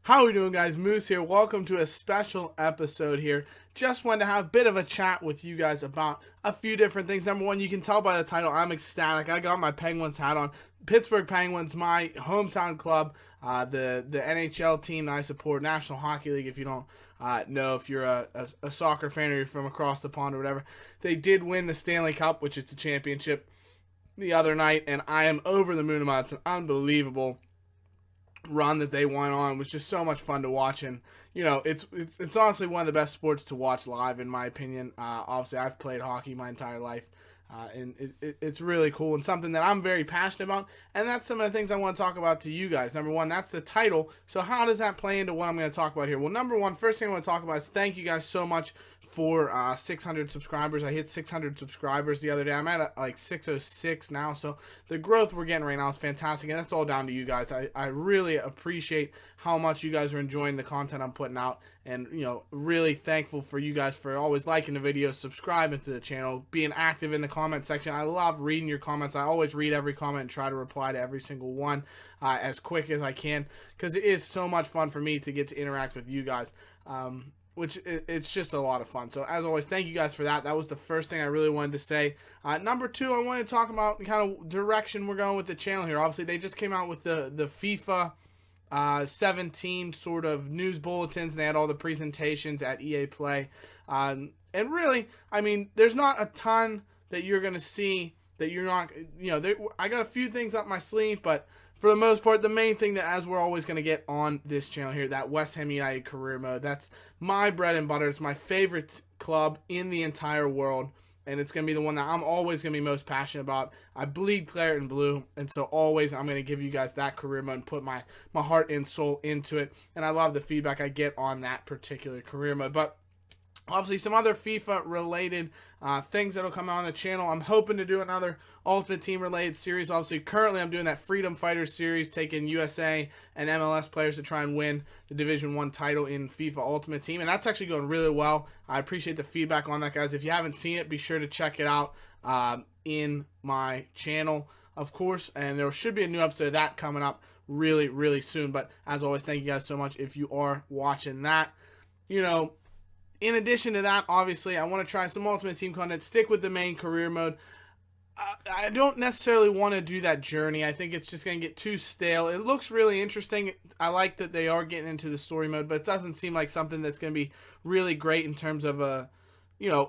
How are we doing, guys? Moose here. Welcome to a special episode here. Just wanted to have a bit of a chat with you guys about a few different things. Number one, you can tell by the title, I'm ecstatic. I got my Penguins hat on. Pittsburgh Penguins, my hometown club, the NHL team that I support, National Hockey League, if you don't know, if you're a soccer fan or you're from across the pond or whatever. They did win the Stanley Cup, which is the championship, the other night, and I am over the moon about it. It's an unbelievable run that they went on. It was just so much fun to watch, and it's honestly one of the best sports to watch live, in my opinion. Obviously, I've played hockey my entire life, and it's really cool and something that I'm very passionate about, and that's some of the things I want to talk about to you guys. Number one, that's the title. So how does that play into what I'm going to talk about here? Well, number one, first thing I want to talk about is thank you guys so much for 600 subscribers. I hit 600 subscribers the other day. I'm at like 606 now, so the growth we're getting right now is fantastic, and that's all down to you guys. I really appreciate how much you guys are enjoying the content I'm putting out, and really thankful for you guys for always liking the videos, subscribing to the channel, being active in the comment section. I love reading your comments. I always read every comment and try to reply to every single one as quick as I can, because it is so much fun for me to get to interact with you guys. Which it's just a lot of fun. So as always, thank you guys for that. That was the first thing I really wanted to say. Number two, I wanted to talk about the kind of direction we're going with the channel here. Obviously, they just came out with the FIFA 17 sort of news bulletins, and they had all the presentations at EA Play. And really, I mean, there's not a ton that you're going to see that you're not, I got a few things up my sleeve, but for the most part, the main thing that, as we're always going to get on this channel here, that West Ham United career mode, that's my bread and butter. It's my favorite club in the entire world, and it's going to be the one that I'm always going to be most passionate about. I bleed claret and blue, and so always I'm going to give you guys that career mode and put my heart and soul into it, and I love the feedback I get on that particular career mode. But obviously, some other FIFA-related things that'll come out on the channel. I'm hoping to do another Ultimate Team-related series. Obviously, currently I'm doing that Freedom Fighters series, taking USA and MLS players to try and win the Division 1 title in FIFA Ultimate Team, and that's actually going really well. I appreciate the feedback on that, guys. If you haven't seen it, be sure to check it out in my channel, of course, and there should be a new episode of that coming up really, really soon. But as always, thank you guys so much if you are watching that. In addition to that, obviously, I want to try some Ultimate Team content, stick with the main career mode. I don't necessarily want to do that journey. I think it's just going to get too stale. It looks really interesting. I like that they are getting into the story mode, but it doesn't seem like something that's going to be really great in terms of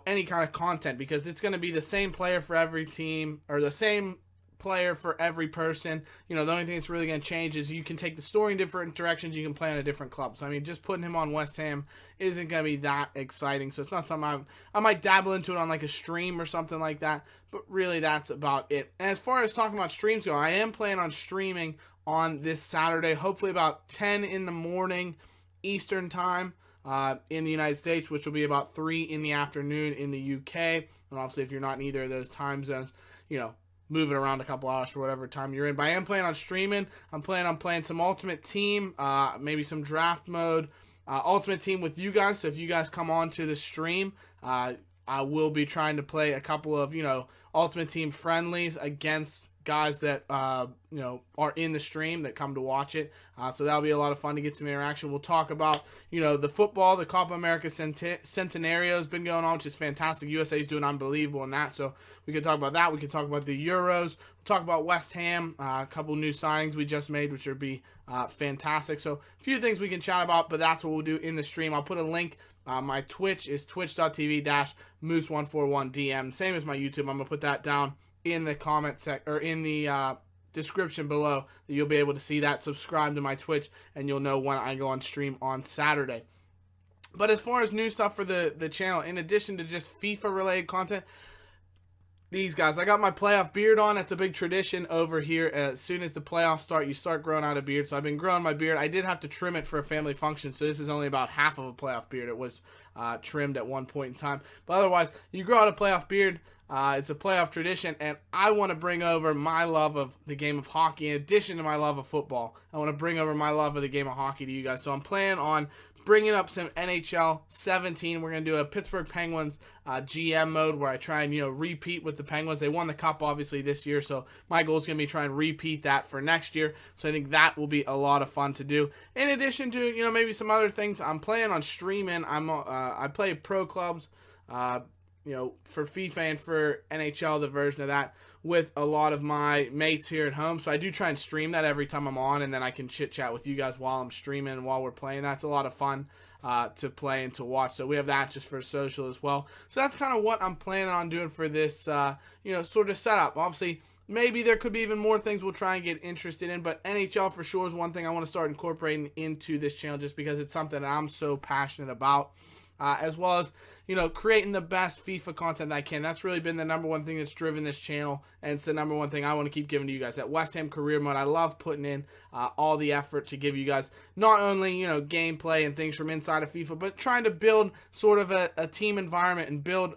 any kind of content, because it's going to be the same player for every team, or the same player for every person. The only thing that's really going to change is you can take the story in different directions. You can play on a different club. So I mean, just putting him on West Ham isn't going to be that exciting. So it's not something I might dabble into it on like a stream or something like that, but really that's about it. And as far as talking about streams go, I am planning on streaming on this Saturday, hopefully about 10 in the morning Eastern time in the United States, which will be about 3 in the afternoon in the UK. And obviously, if you're not in either of those time zones, move it around a couple hours for whatever time you're in. But I am planning on streaming. I'm planning on playing some Ultimate Team, maybe some draft mode, Ultimate Team with you guys. So if you guys come on to the stream, I will be trying to play a couple of, Ultimate Team friendlies against guys that, are in the stream that come to watch it. So that'll be a lot of fun to get some interaction. We'll talk about, the football, the Copa America Centenario has been going on, which is fantastic. USA is doing unbelievable in that. So we can talk about that. We can talk about the Euros. We'll talk about West Ham, a couple new signings we just made, which would be fantastic. So a few things we can chat about, but that's what we'll do in the stream. I'll put a link. My Twitch is twitch.tv/moose141dm. Same as my YouTube. I'm going to put that down in the comment or in the description below, that you'll be able to see that. Subscribe to my Twitch, and you'll know when I go on stream on Saturday. But as far as new stuff for the channel, in addition to just FIFA-related content, these guys, I got my playoff beard on. It's a big tradition over here. As soon as the playoffs start, you start growing out a beard. So I've been growing my beard. I did have to trim it for a family function, so this is only about half of a playoff beard. It was trimmed at one point in time. But otherwise, you grow out a playoff beard. It's a playoff tradition, and I want to bring over my love of the game of hockey in addition to my love of football. I want to bring over my love of the game of hockey to you guys. So I'm planning on bringing up some NHL 17. We're going to do a Pittsburgh Penguins GM mode where I try and, repeat with the Penguins. They won the Cup, obviously, this year, so my goal is going to be try and repeat that for next year. So I think that will be a lot of fun to do. In addition to, maybe some other things, I'm planning on streaming. I play pro clubs, for FIFA and for NHL, the version of that, with a lot of my mates here at home. So I do try and stream that every time I'm on, and then I can chit-chat with you guys while I'm streaming, while we're playing. That's a lot of fun to play and to watch. So we have that just for social as well. So that's kind of what I'm planning on doing for this, sort of setup. Obviously, maybe there could be even more things we'll try and get interested in, but NHL for sure is one thing I want to start incorporating into this channel just because it's something that I'm so passionate about. As well as, creating the best FIFA content that I can. That's really been the number one thing that's driven this channel, and it's the number one thing I want to keep giving to you guys. That West Ham career mode, I love putting in all the effort to give you guys not only, gameplay and things from inside of FIFA, but trying to build sort of a team environment and build,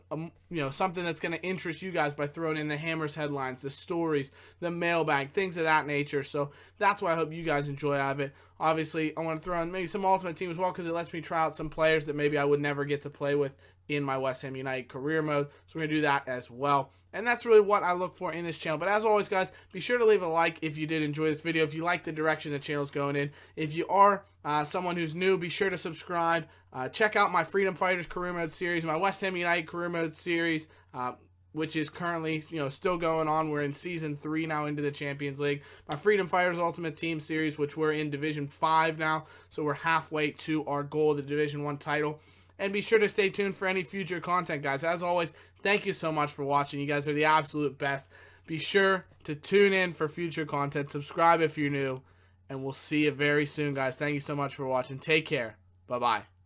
something that's going to interest you guys by throwing in the Hammers headlines, the stories, the mailbag, things of that nature. So that's why I hope you guys enjoy out of it. Obviously, I want to throw in maybe some Ultimate Team as well because it lets me try out some players that maybe I would never get to play with in my West Ham United career mode. So we're going to do that as well. And that's really what I look for in this channel. But as always, guys, be sure to leave a like if you did enjoy this video, if you like the direction the channel's going in. If you are someone who's new, be sure to subscribe. Check out my Freedom Fighters career mode series, my West Ham United career mode series, which is currently, still going on. We're in Season 3 now into the Champions League. My Freedom Fighters Ultimate Team series, which we're in Division 5 now. So we're halfway to our goal of the Division 1 title. And be sure to stay tuned for any future content, guys. As always, thank you so much for watching. You guys are the absolute best. Be sure to tune in for future content. Subscribe if you're new. And we'll see you very soon, guys. Thank you so much for watching. Take care. Bye-bye.